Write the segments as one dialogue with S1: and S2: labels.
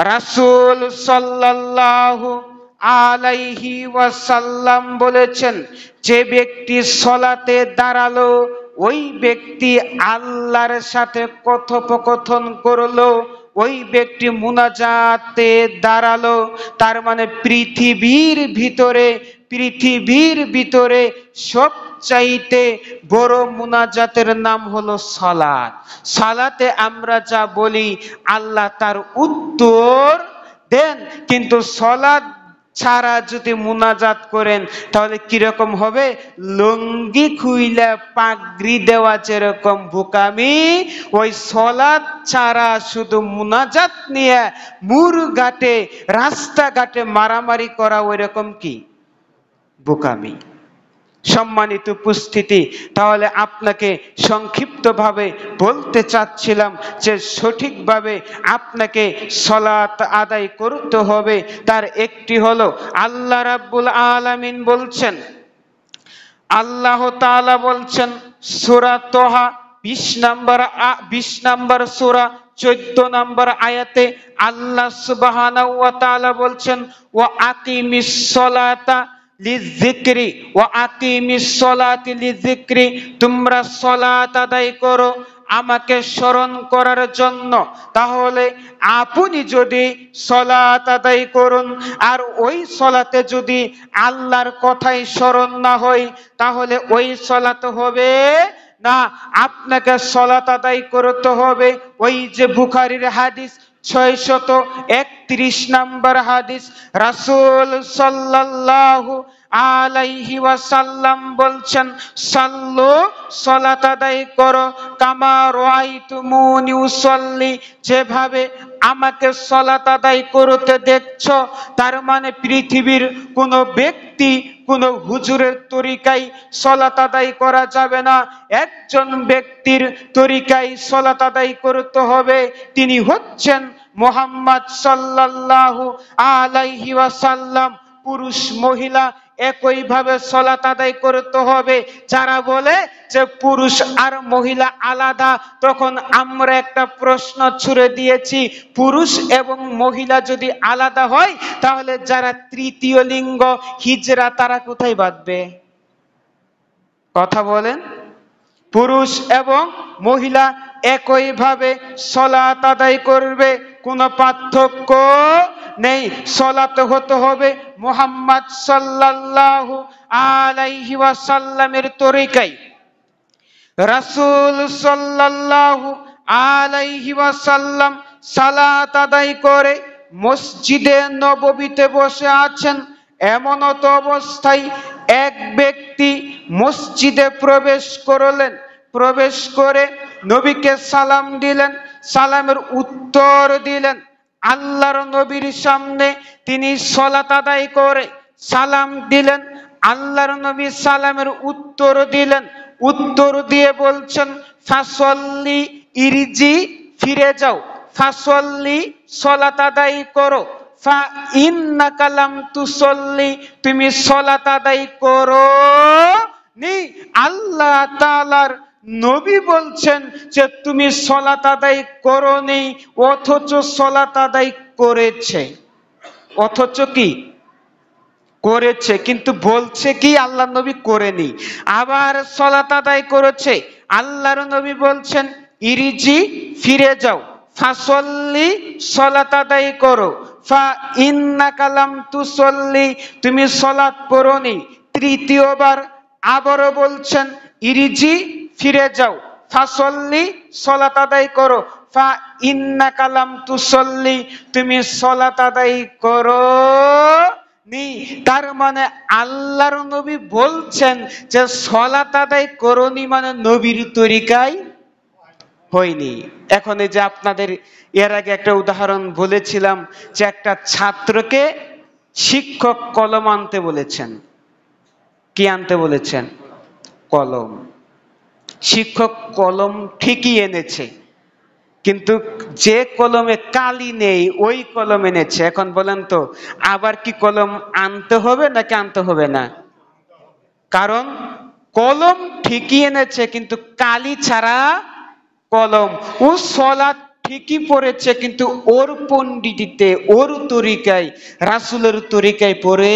S1: রাসূল সাল্লাল্লাহু আলাইহি ওয়াসাল্লাম বলেছেন, যে ব্যক্তি সালাতে দাঁড়ালো ওই ব্যক্তি আল্লাহর সাথে কথোপকথন করলো, ওই ব্যক্তি মুনাজাতে দাঁড়ালো। তার মানে পৃথিবীর ভিতরে সবচাইতে বড় মুনাজাতের নাম হলো সালাত। সালাতে আমরা যা বলি আল্লাহ তার উত্তর দেন, কিন্তু সালাত ছাড়া যদি মুনাজাত করেন তাহলে কিরকম হবে? লুঙ্গি খুইলা পাগড়ি দেওয়া যেরকম বোকামি, ওই সালাত ছাড়া শুধু মুনাজাত নিয়ে মুরঘাটে রাস্তাঘাটে মারামারি করা ওই রকম কি বোকামি। সম্মানিত উপস্থিতি, তাহলে আপনাকে সংক্ষিপ্তভাবে বলতে চাচ্ছিলাম যে সঠিকভাবে আপনাকে সালাত আদায় করতে হবে। তার একটি হলো আল্লাহ রাব্বুল আলামিন বলছেন, আল্লাহ তাআলা বলছেন সূরা তোহা 20 নম্বর সূরা 14 নম্বর আয়াতে আল্লাহ সুবহানাহু ওয়া তাআলা বলছেন, ওয়া আকিমিস সালাতা লিযিকরি ওয়া আকিমিস সালাতি লিযিকরি, তোমরা সালাত আদায় করো আমাকে স্মরণ করার জন্য। তাহলে আপনি যদি সালাত আদায় করুন আর ওই সালাতে যদি আল্লাহর কথাই স্মরণ না হয় তাহলে ওই সালাত হবে না। আপনাকে সালাত আদায় করতে হবে ওই যে বুখারীর হাদিস 631 নম্বর হাদিস, রাসূল সাল্লাল্লাহু আলাইহি ওয়াসাল্লাম বলছেন, সাল্লু, সালাত আদায় করো, কামা রাআইতুমুনি উসাল্লি, যেভাবে আমাকে সালাত আদায় করতে দেখছো। তার মানে পৃথিবীর কোন ব্যক্তি কোন হুজুরের তরিকায় সালাত আদায় করা যাবে না। একজন ব্যক্তির তরিকায় সালাত আদায় করতে হবে, তিনি হচ্ছেন মুহাম্মদ সাল্লাল্লাহু আলাইহি ওয়াসাল্লাম। পুরুষ মহিলা একইভাবে সালাত আদায় করতে হবে। যারা বলে যে পুরুষ আর মহিলা আলাদা, তখন আমরা একটা প্রশ্ন ছুড়ে দিয়েছি, পুরুষ এবং মহিলা যদি আলাদা হয় তাহলে যারা তৃতীয় লিঙ্গ হিজড়া তারা কোথায় বাঁধবে? কথা বলেন। পুরুষ এবং মহিলা একইভাবে সালাত আদায় করবে, কোনো পার্থক্য নেই। সালাত হতে হবে মুহাম্মদ সাল্লাল্লাহু আলাইহি ওয়াসাল্লামের তরিকায়। রাসূল সাল্লাল্লাহু আলাইহি ওয়াসাল্লাম সালাত আদায় করে মসজিদে নববীতে বসে আছেন। এমনত অবস্থায় এক ব্যক্তি মসজিদে প্রবেশ করলেন, প্রবেশ করে নবীকে সালাম দিলেন, সালামের উত্তর দিলেন। আল্লাহর নবীর সামনে তিনি সালাত আদায় করে সালাম দিলেন, আল্লাহর নবী সালামের উত্তর দিলেন, উত্তর দিয়ে বলছেন, ফাসল্লি, ইরজি, ফিরে যাও, ফাসল্লি, সালাত আদায় করো, ফা ইন্নাকা লাম তুসল্লি, তুমি সালাত আদায় করো নি। আল্লাহ তাআলার নবী বলছেন যে তুমি সালাত আদায় করোনি, অথচ সালাত আদায় করেছে। অথচ কি করেছে, কিন্তু বলছে কি আল্লাহ নবী করেনি। আবার সালাত আদায় করেছে, আল্লাহর নবী বলছেন ইরজি, ফিরে যাও, ফাসল্লি, সালাত আদায় করো, ফা ইন্নাকা লাম তুসল্লি, তুমি সালাত পড়োনি। তৃতীয়বার আবারও বলছেন ইরজি, ফিরে যাও, ফাসল্লি, সালাত আদায় করো, ফা ইন্নাকা লাম তুসল্লি, তুমি সালাত আদায় করো নি। তার মানে আল্লাহর নবী বলছেন যে সালাত আদায় করোনি মানে নবীর তরিকায় হয়নি। এখন এই যে আপনাদের এর আগে একটা উদাহরণ বলেছিলাম যে একটা ছাত্রকে শিক্ষক কলম আনতে বলেছেন। কি আনতে বলেছেন? কলম। শিক্ষক কলম ঠিকই এনেছে, কিন্তু যে কলমে কালি নেই ওই কলম এনেছে। এখন বলেন তো আবার কি কলম আনতে হবে নাকি আনতে হবে না? কারণ কলম ঠিকই এনেছে কিন্তু কালি ছাড়া কলম। ও সালাত ঠিকই পড়েছে, কিন্তু ওর পণ্ডিতিতে, ওর তরিকায়, রাসূলের তরিকায় পড়ে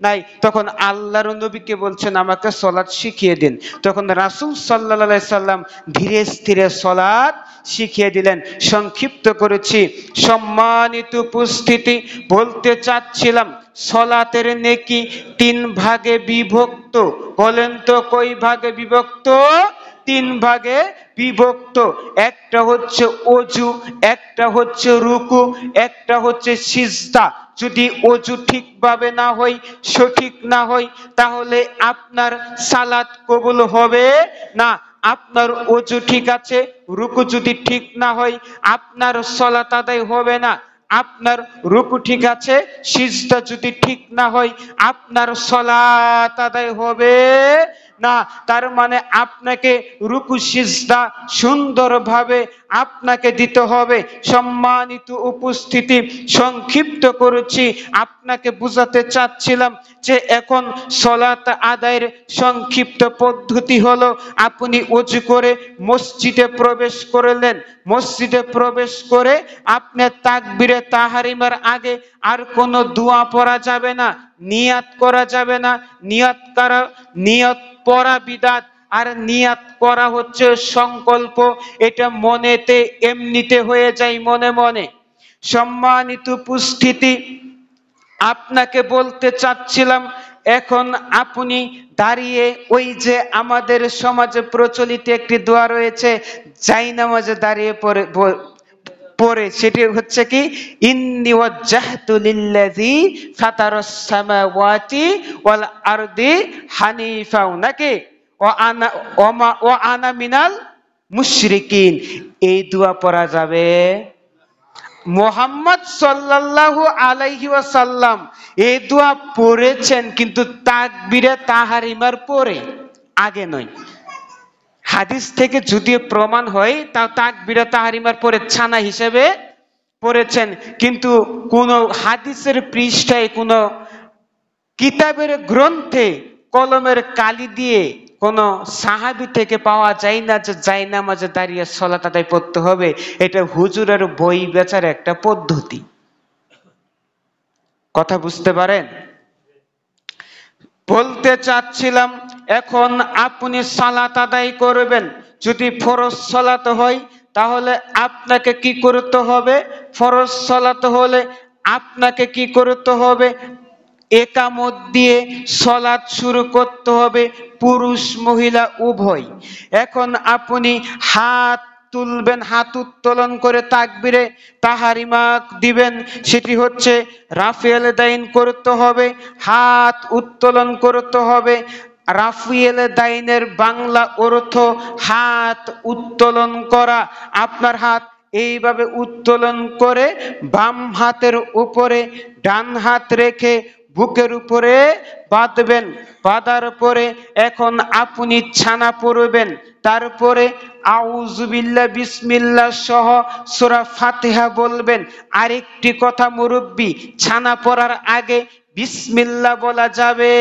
S1: নাই। তখন আল্লাহর নবীকে বলছেন আমাকে সালাত শিখিয়ে দিন। তখন রাসূল সাল্লাল্লাহু আলাইহি সাল্লাম ধীরে স্থিরে সালাত শিখিয়ে দিলেন। সংক্ষিপ্ত করেছি। সম্মানিত উপস্থিতি, বলতে চাচ্ছিলাম সালাতের নেকি 3 ভাগে বিভক্ত। বলেন তো কই ভাগে বিভক্ত? 3 ভাগে বিভক্ত। একটা হচ্ছে ওযু, একটা হচ্ছে রুকু, একটা হচ্ছে সিজদা। যদি ওযু ঠিকভাবে না হয়, সঠিক না হয়, তাহলে আপনার সালাত কবুল হবে না। আপনার ওযু ঠিক আছে, রুকু যদি ঠিক না হয়, আপনার সালাত আদায় হবে না। আপনার রুকু ঠিক আছে, সিজদা যদি ঠিক না হয়, আপনার সালাত আদায় হবে না। তার মানে আপনাকে রুকু সিজদা সুন্দরভাবে আপনাকে দিতে হবে। সম্মানিত উপস্থিতি, সংক্ষিপ্ত করেছি। আপনাকে বুঝাতে চাচ্ছিলাম যে এখন সালাত আদায়ের সংক্ষিপ্ত পদ্ধতি হলো, আপনি ওযু করে মসজিদে প্রবেশ করলেন। মসজিদে প্রবেশ করে আপনি তাকবীরে তাহরিমার আগে আর কোনো দোয়া পড়া যাবে না, নিয়াত করা যাবে না। নিয়ত পড়া বিদআত, আর নিয়াত করা হচ্ছে সংকল্প। এটা মনেতে এমনিতে হয়ে যায়, মনে মনে। সম্মানিত উপস্থিতি, আপনাকে বলতে চাচ্ছিলাম এখন আপনি দাঁড়িয়ে, ওই যে আমাদের সমাজে প্রচলিত একটি দোয়া রয়েছে, জায়নামাজে দাঁড়িয়ে পড়ে, সেটি হচ্ছে কি, ইন্নী ওয়াজ্জাহতু লিল্লাযী ফাতারাস সামাওয়াতি ওয়াল আরদি হানিফা, নাকি ওয়া আনা মিনাল মুশরিকিন। এই দোয়া পড়া যাবে? মুহাম্মদ সাল্লাল্লাহু আলাইহি ওয়াসাল্লাম এই দোয়া পড়েছেন, কিন্তু তাকবীরে তাহরিমার পরে, আগে নয়। হাদিস থেকে যদি প্রমাণ হয়, তা তাকবীরে তাহরিমার পরে ছানা হিসেবে পড়েছেন। কিন্তু কোন হাদিসের পৃষ্ঠায়, কোন কিতাবের গ্রন্থে কলমের কালি দিয়ে কোন সাহাবী থেকে পাওয়া যায় না যে জায়নামাজে দাঁড়িয়ে সালাত আদায় করতে হবে। এটা হুজুরের বই বেচার একটা পদ্ধতি। কথা বুঝতে পারেন? বলতে চাচ্ছিলাম এখন আপনি সালাত আদায় করবেন। যদি ফরজ সালাত হয়, তাহলে আপনাকে কি করতে হবে? ফরজ সালাত হলে আপনাকে কি করতে হবে? একামত দিয়ে সালাত শুরু করতে হবে, পুরুষ মহিলা উভয়। এখন আপনি হাত তুলবেন, হাত উত্তোলন করে তাকবীরে তাহরিমা দিবেন। সেটি হচ্ছে রাফিউল দাইন করতে হবে, হাত উত্তোলন করতে হবে। রাফিউল দাইনের বাংলা অর্থ হাত উত্তোলন করা। আপনার হাত এইভাবে উত্তোলন করে বাম হাতের উপরে ডান হাত রেখে বুকের উপরে বাঁধবেন। বাঁধার পরে এখন আপনি ছানা পড়বেন। তারপরে আউযু বিল্লাহ বিসমিল্লাহ সহ সূরা ফাতিহা বলবেন। আরেকটি কথা মুরব্বি, ছানা পড়ার আগে বিসমিল্লাহ বলা যাবে?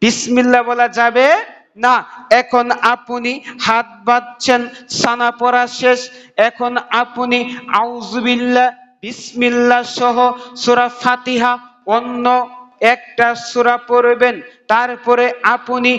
S1: বিসমিল্লাহ বলা যাবে না। এখন আপনি হাত বাঁধছেন, ছানা পড়া শেষ। এখন আপনি আউযু বিল্লাহ বিসমিল্লাহ সহ সূরা ফাতিহা অন্য একটা সূরা পড়বেন। তারপরে আপনি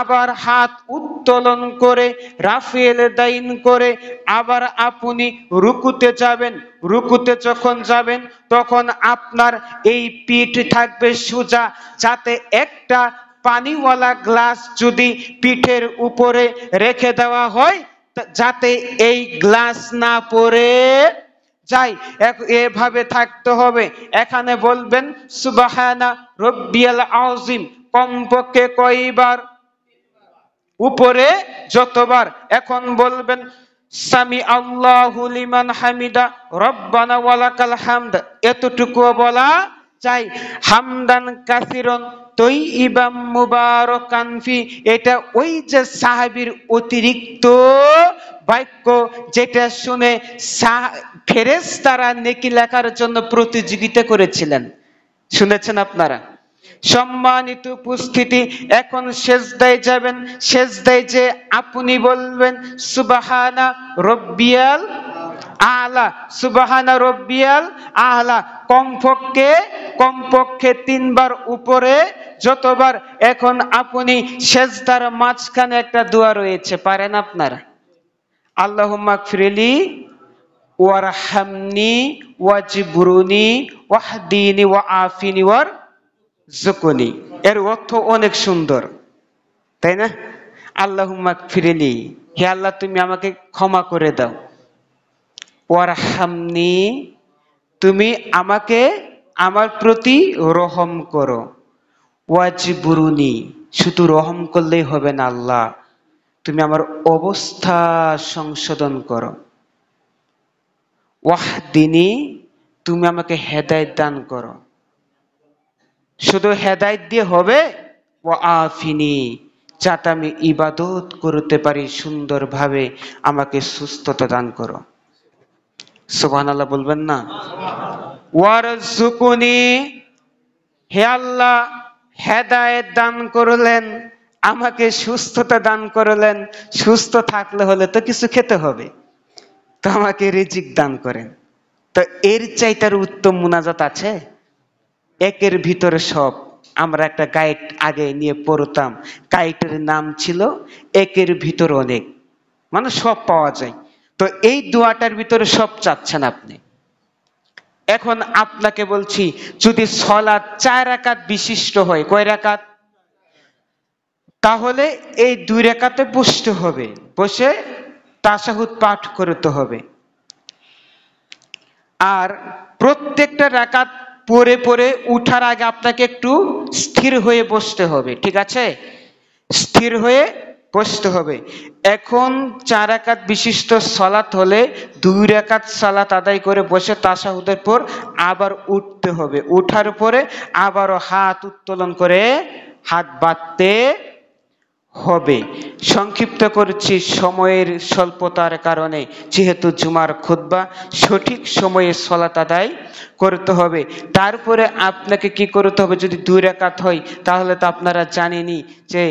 S1: আবার হাত উত্তোলন করে রাফিউল দাইন করে আবার আপনি রুকুতে যাবেন। রুকুতে যখন যাবেন, তখন আপনার এই পিঠ থাকবে সোজা, যাতে একটা পানিওয়ালা গ্লাস যদি পিঠের উপরে রেখে দেওয়া হয়, যাতে এই গ্লাস না পড়ে যাই, এভাবে থাকতে হবে। এখানে বলবেন সুবহানা রব্বিয়াল আযীম কমপক্ষে কয়বার? উপরে যতবার। এখন বলবেন সামি আল্লাহু লিমান হামিদা রব্বানা ওয়ালাকাল হামদ, এতটুকু বলা চাই। হামদান কাসিরন তয়্যিবাম মুবারাকান ফি, এটা ওই যে সাহাবীর অতিরিক্ত বাক্য, যেটা শুনে ফেরেশতারা নেকি লেখার জন্য প্রতিযোগিতা করেছিলেন। শুনেছেন আপনারা? সম্মানিত উপস্থিতি, এখন সেজদায় যাবেন। সেজদায় যে আপনি বলবেন সুবহানা রব্বিয়াল আলা, সুবহানা রব্বিয়াল আলা, কমপক্ষে 3 বার উপরে, যতবার। এখন আপনি সেজদার মাঝখানে একটা দোয়া রয়েছে, পারেন আপনারা? আল্লাহুম্মা গফিরলি ওয়ারহামনি ওয়াজবুরনি ওয়াহদিনি ওয়াআফিনি ওয়ারযুকনি। এর অর্থ অনেক সুন্দর, তাই না? আল্লাহুম্মা গফিরলি, হে আল্লাহ তুমি আমাকে ক্ষমা করে দাও। ওয়ারহামনি, তুমি আমাকে আমার প্রতি রহম করো। ওয়াজবুরনি, শুধু রহম করলেই হবে না আল্লাহ, তুমি আমার অবস্থা সংশোধন করো। ওয়াহদিনী, তুমি আমাকে হেদায়েত দান করো। শুধু হেদায়েত দিয়ে হবে? ওয়াআফিনী, যাতে আমি ইবাদত করতে পারি সুন্দরভাবে, আমাকে সুস্থতা দান করো। সুবহানাল্লাহ বলবেন না? ওয়ারযুকুনি, হে আল্লাহ হেদায়েত দান করলেন, আমাকে সুস্থতা দান করলেন। সুস্থ থাকলে হলে তো কিছু খেতে হবে, তো আমাকে রিজিক দান করেন। তো এর চাইতে উত্তম মুনাজাত আছে? একের ভিতরে সব। আমরা একটা গাইড আগে নিয়ে পড়তাম, গাইডের নাম ছিল একের ভিতর অনেক, মানে সব পাওয়া যায়। তো এই দোয়াটার ভিতরে সব চাচ্ছেন আপনি। এখন আপনাকে বলছি, যদি সালাত 4 রাকাত বিশিষ্ট হয়, কয় রাকাত? তাহলে এই 2 রাকাতে বসতে হবে, বসে তাশাহুদ পাঠ করতে হবে। আর প্রত্যেকটা রাকাত পড়ে পড়ে উঠার আগে আপনাকে একটু স্থির হয়ে বসতে হবে, ঠিক আছে? স্থির হয়ে বসতে হবে। এখন 4 রাকাত বিশিষ্ট সালাত হলে 2 রাকাত সালাত আদায় করে বসে তাশাহুদের পর আবার উঠতে হবে। উঠার পরে আবারও হাত উত্তোলন করে হাত বাঁধতে হবে। সংক্ষিপ্ত করছি সময়ের স্বল্পতার কারণে, যেহেতু জুমার খুতবা, সঠিক সময়ে সালাত আদায় করতে হবে। তারপরে আপনাকে কি করতে হবে? যদি 2 রাকাত হয় তাহলে তো আপনারা জানেনই যে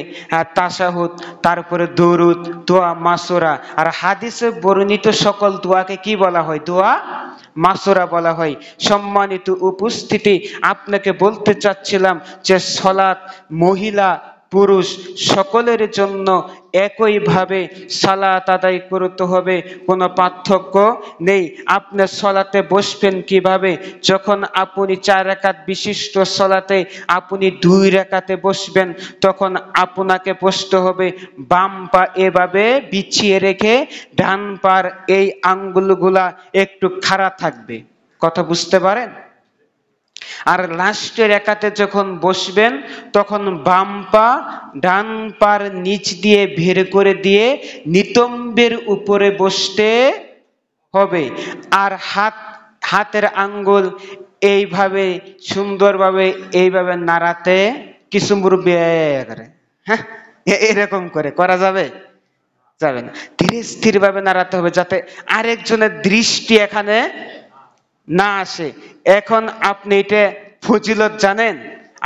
S1: তাশাহুদ, তারপরে দরুদ, দোয়া মাসুরা। আর হাদিসে বর্ণিত সকল দোয়াকে কি বলা হয়? দোয়া মাসুরা বলা হয়। সম্মানিত উপস্থিতি, আপনাকে বলতে চাচ্ছিলাম যে সালাত মহিলা পুরুষ সকলের জন্য একইভাবে সালাত আদায় করতে হবে, কোনো পার্থক্য নেই। আপনি সালাতে বসবেন কিভাবে? যখন আপনি 4 রাকাত বিশিষ্ট সালাতে আপনি 2 রাকাতে বসবেন, তখন আপনাকে বসতে হবে বাম পা এভাবে বিছিয়ে রেখে, ডান পার এই আঙ্গুলগুলা একটু খাড়া থাকবে। কথা বুঝতে পারেন? আর লাস্টের রাকাতে যখন বসবেন, তখন বাম পা ডান পার নিচ দিয়ে বের করে দিয়ে নিতম্বের উপরে বসতে হবে। আর হাতের আঙ্গুল এইভাবে সুন্দরভাবে এইভাবে নাড়াতে, কিছু মুরব্বি করে, হ্যাঁ এরকম করে করা যাবে? যাবে না। ধীরে স্থির ভাবে নাড়াতে হবে, যাতে আরেকজনের দৃষ্টি এখানে না আসে। এখন আপনি এটা ফজিলত জানেন?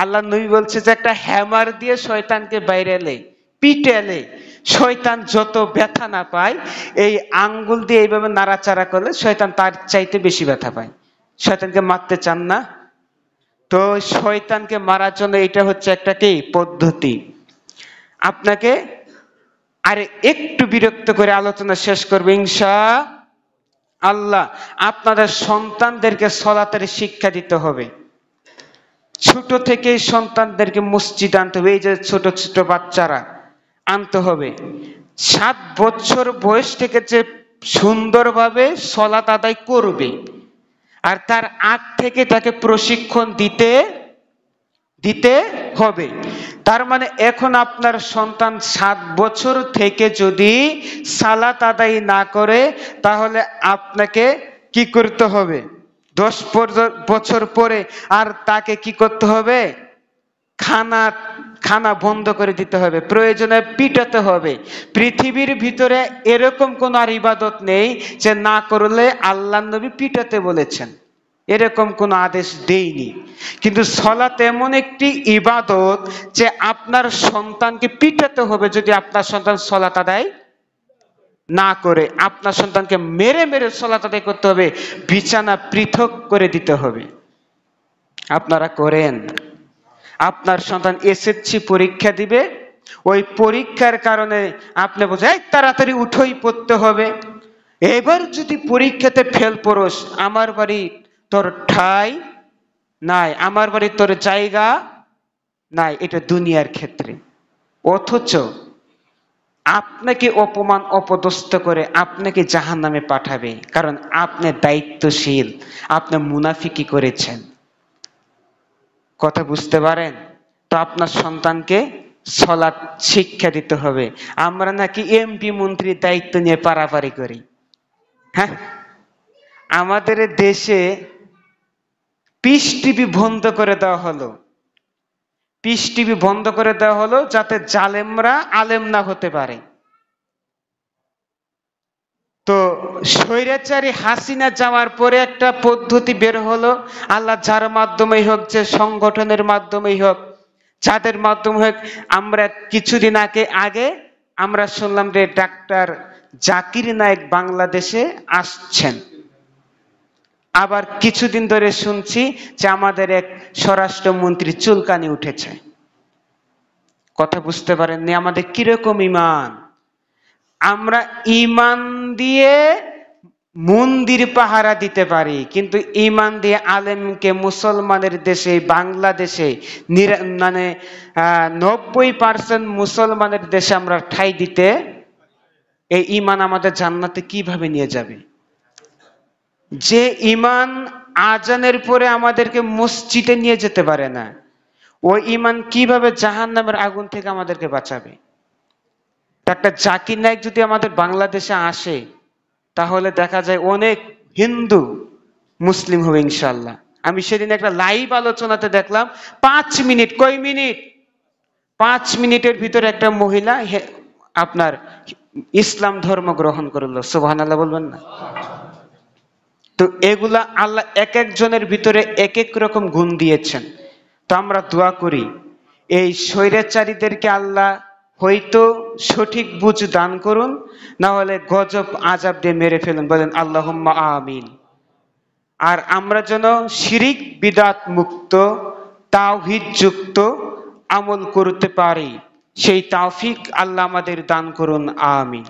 S1: আল্লাহ নবী বলছে যে একটা হ্যামার দিয়ে শয়তানকে বাইরেলে, পিটেলে শয়তান যত ব্যথা না পায়, এই আঙ্গুল দিয়ে এইভাবে নাড়াচাড়া করলে শয়তান তার চাইতে বেশি ব্যথা পায়। শয়তানকে মারতে চান না? তো শয়তানকে মারার জন্য এটা হচ্ছে একটা কি পদ্ধতি। আপনাকে আরে একটু বিরক্ত করে আলোচনা শেষ করবে ইনশাআল্লাহ। আপনাদের সন্তানদেরকে সালাতের শিক্ষা দিতে হবে। ছোট থেকে সন্তানদেরকে মসজিদ আনতে হবে। এই যে ছোট ছোট বাচ্চারা আনতে হবে। 7 বছর বয়স থেকে যে সুন্দরভাবে সালাত আদায় করবে, আর তার আগ থেকে তাকে প্রশিক্ষণ দিতে হবে। তার মানে এখন আপনার সন্তান 7 বছর থেকে যদি সালাত আদায় না করে, তাহলে আপনাকে কি করতে হবে? 10 বছর পরে আর তাকে কি করতে হবে? খানা বন্ধ করে দিতে হবে, প্রয়োজনে পিটাতে হবে। পৃথিবীর ভিতরে এরকম কোন আর ইবাদত নেই যে না করলে আল্লাহ নবী পিটাতে বলেছেন, এরকম কোন আদেশ দেয়নি। কিন্তু সালাত এমন একটি ইবাদত যে আপনার সন্তানকে পিটাতে হবে যদি আপনার সন্তান সালাত আদায় না করে আপনার সন্তানকে মেরে মেরে সালাত আদায় করতে হবে, বিছানা পৃথক করে দিতে হবে। আপনারা করেন? আপনার সন্তান এসএসসি পরীক্ষা দিবে, ওই পরীক্ষার কারণে আপনি বলছেন এই তাড়াতাড়ি উঠোই পড়তে হবে, এবার যদি পরীক্ষাতে ফেল পড়োস আমার বাড়ি তোর ঠাঁই নাই, আমার বাড়ি তোর জায়গা নাই। এটা দুনিয়ার ক্ষেত্রে। অথচ আপনাকে অপমান অপদস্থ করে আপনাকে জাহান্নামে পাঠাবে, কারণ আপনি দায়িত্বশীল, আপনি মুনাফিকি করেছেন। কথা বুঝতে পারেন? তো আপনার সন্তানকে সালাত শিক্ষা দিতে হবে। আমরা নাকি এমপি মন্ত্রীর দায়িত্ব নিয়ে পারাপারি করি। হ্যাঁ, আমাদের দেশে পিস টিভি বন্ধ করে দেওয়া হলো। পিস টিভি বন্ধ করে দেওয়া হলো যাতে জালেমরা আলেম না হতে পারে। তো স্বৈরাচারী হাসিনা যাওয়ার পরে একটা পদ্ধতি বের হলো, আল্লাহ যার মাধ্যমেই হোক, যে সংগঠনের মাধ্যমেই হোক, যাদের মাধ্যমে হোক, আমরা কিছুদিন আগে আমরা শুনলাম যে ডাক্তার জাকির নায়েক বাংলাদেশে আসছেন। আবার কিছুদিন ধরে শুনছি যে আমাদের এক স্বরাষ্ট্রমন্ত্রী চুলকানি উঠেছে। কথা বুঝতে পারেননি? আমাদের কিরকম ইমান! আমরা ইমান দিয়ে মন্দির পাহারা দিতে পারি, কিন্তু ইমান দিয়ে আলেমকে মুসলমানের দেশে, বাংলাদেশে মানে 90% মুসলমানের দেশে আমরা ঠাঁই দিতে, এই ইমান আমাদের জান্নাতে কিভাবে নিয়ে যাবে? যে ইমান আজানের পরে আমাদেরকে মসজিদে নিয়ে যেতে পারে না, ওই ইমান কিভাবে জাহান্নামের আগুন থেকে আমাদেরকে বাঁচাবে? একটা জাকির নায়েক যদি আমাদের বাংলাদেশে আসে, তাহলে দেখা যায় অনেক হিন্দু মুসলিম হবে ইনশাল্লাহ। আমি সেদিন একটা লাইভ আলোচনাতে দেখলাম 5 মিনিট, কয় মিনিট, 5 মিনিটের ভিতরে একটা মহিলা আপনার ইসলাম ধর্ম গ্রহণ করলো। সুবহানাল্লাহ বলবেন না? তো এগুলা আল্লাহ এক একজনের ভিতরে এক এক রকম গুণ দিয়েছেন। তো আমরা দোয়া করি এই স্বৈরাচারীদেরকে আল্লাহ হয়তো সঠিক বুঝ দান করুন, না হলে গজব আযাব দিয়ে মেরে ফেলুন। বলেন আল্লাহুম্মা আমিন। আর আমরা যেন শিরিক বিদআত মুক্ত, তাওহীদ যুক্ত আমল করতে পারি, সেই তৌফিক আল্লাহ আমাদের দান করুন। আমিন।